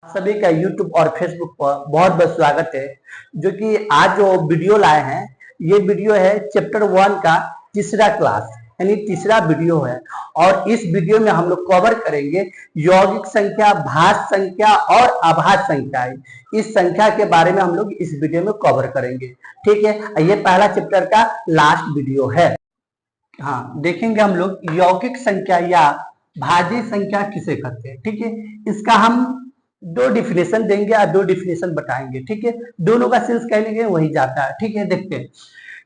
सभी का YouTube और Facebook पर बहुत बहुत स्वागत है। जो कि आज जो वीडियो लाए हैं, ये वीडियो है चैप्टर 1 का तीसरा क्लास यानी तीसरा वीडियो है। और इस वीडियो में हम लोग कवर करेंगे यौगिक संख्या, भाज्य संख्या और अभाज्य संख्याएं। इस संख्या के बारे में हम लोग इस वीडियो में कवर करेंगे। ठीक है, ये पहला चैप्टर का लास्ट वीडियो है। हाँ, देखेंगे हम लोग यौगिक संख्या या भाज्य संख्या किसे कहते हैं। ठीक है, इसका हम दो डिफिनेशन देंगे और दो डिफिनेशन बताएंगे। ठीक है, दोनों का सेंस कहने के वही जाता है। ठीक है, देखते हैं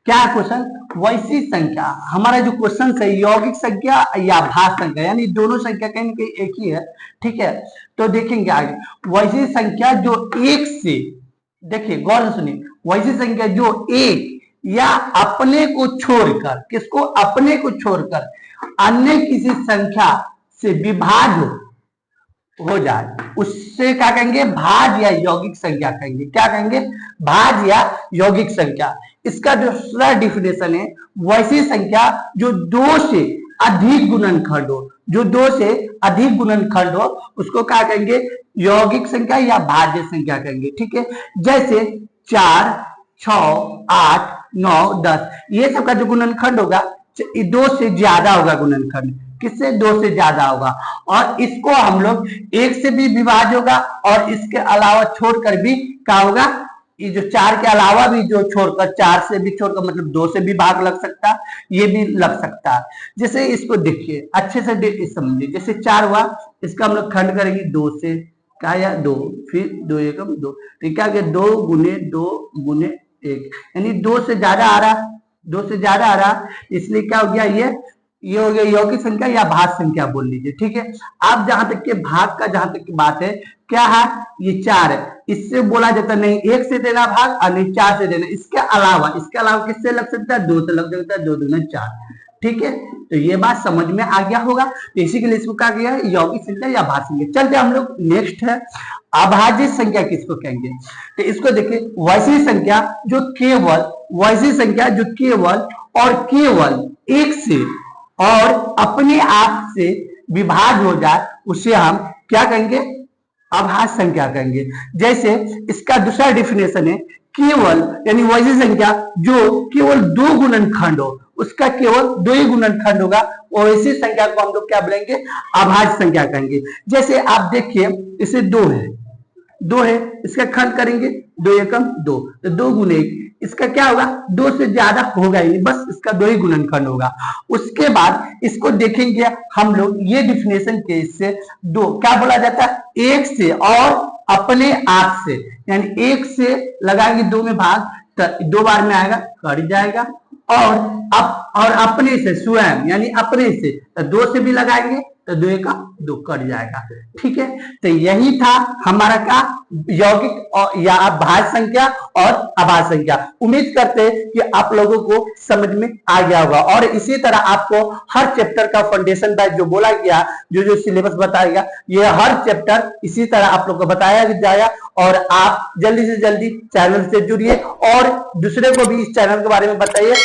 क्या है क्वेश्चन। वैसी संख्या, हमारा जो क्वेश्चन है यौगिक संख्या या भाज्य संख्या, यानी दोनों संख्या कहीं ना कहीं एक ही है। ठीक है, तो देखेंगे आगे। वैसी संख्या जो एक से, देखिए गौर से सुनिए, वैसी संख्या जो एक या अपने को छोड़कर, किसको, अपने को छोड़कर अन्य किसी संख्या से विभाज्य हो जाए, उससे क्या कहेंगे, भाज्य या यौगिक संख्या कहेंगे। क्या कहेंगे, भाज्य या यौगिक संख्या। इसका दूसरा डिफिनेशन है वैसी संख्या जो दो से अधिक गुणनखंड हो, जो दो से अधिक गुणनखंड हो, उसको क्या कहेंगे, यौगिक संख्या या भाज्य संख्या कहेंगे। ठीक है, जैसे 4, 6, 8, 9, 10, ये सब का जो गुणनखंड होगा दो से ज्यादा होगा। गुणनखंड किससे, दो से ज्यादा होगा। और इसको हम लोग एक से भी विभाज्य होगा और इसके अलावा छोड़कर भी क्या होगा, ये जो 4 के अलावा भी जो छोड़कर, 4 से भी छोड़कर मतलब 2 से भी भाग लग सकता है, ये भी लग सकता है। जैसे इसको देखिए अच्छे से समझिए, जैसे 4 हुआ, इसका हम लोग खंड करेंगे 2 से, क्या या 2, फिर 2 एकम 2, तो क्या 2 गुने 2 गुने 1, यानी 2 से ज्यादा आ रहा, 2 से ज्यादा आ रहा, इसलिए क्या हो गया, ये हो गया यौगिक संख्या या भाज्य संख्या बोल लीजिए। ठीक है, अब जहां तक के भाग का जहां तक की बात है, क्या है, ये 4 है, इससे बोला जाता नहीं 1 से देना भाग और नहीं 4 से देना। इसके अलावा किससे लग सकता है, 2 से लग सकता है, 2 दूना 4। ठीक है, तो ये बात समझ में आ गया होगा। तो इसी के लिए इसको कहा गया है यौगिक संख्या या भाज्य संख्या। चलते हम लोग नेक्स्ट है अभाज्य संख्या किसको कहेंगे। तो इसको देखिए, वैसी संख्या जो केवल, वैसी संख्या जो केवल और केवल एक से और अपने आप से विभाज्य हो जाए, उसे हम क्या कहेंगे, अभाज्य संख्या कहेंगे। जैसे इसका दूसरा डिफिनेशन है केवल, यानी वैसी संख्या जो केवल 2 गुणनखंड हो, उसका केवल 2 ही गुणनखंड होगा, और ऐसी संख्या को हम लोग क्या बोलेंगे, अभाज्य संख्या कहेंगे। जैसे आप देखिए, इसे 2 है, इसका खंड करेंगे 2 एकम 2, तो 2 गुने 1, इसका क्या होगा, 2 से ज्यादा होगा ही नहीं, बस इसका 2 ही गुणनखंड होगा। उसके बाद इसको देखेंगे हम लोग, ये डिफिनेशन के इससे 2 क्या बोला जाता है, एक से और अपने आप से, यानी 1 से लगाएंगे 2 में भाग, तो 2 बार में आएगा, कट जाएगा। और अपने से, स्वयं यानी अपने से, तो 2 से भी लगाएंगे तो 2 का 2 कट जाएगा। ठीक है, तो यही था हमारा का यौगिक या भाज्य संख्या और अभाज्य संख्या। उम्मीद करते हैं कि आप लोगों को समझ में आ गया होगा। और इसी तरह आपको हर चैप्टर का फाउंडेशन बैच जो बोला गया, जो सिलेबस बताया गया, ये हर चैप्टर इसी तरह आप लोग को बताया जाएगा। और आप जल्दी से जल्दी चैनल से जुड़िए और दूसरे को भी इस चैनल के बारे में बताइए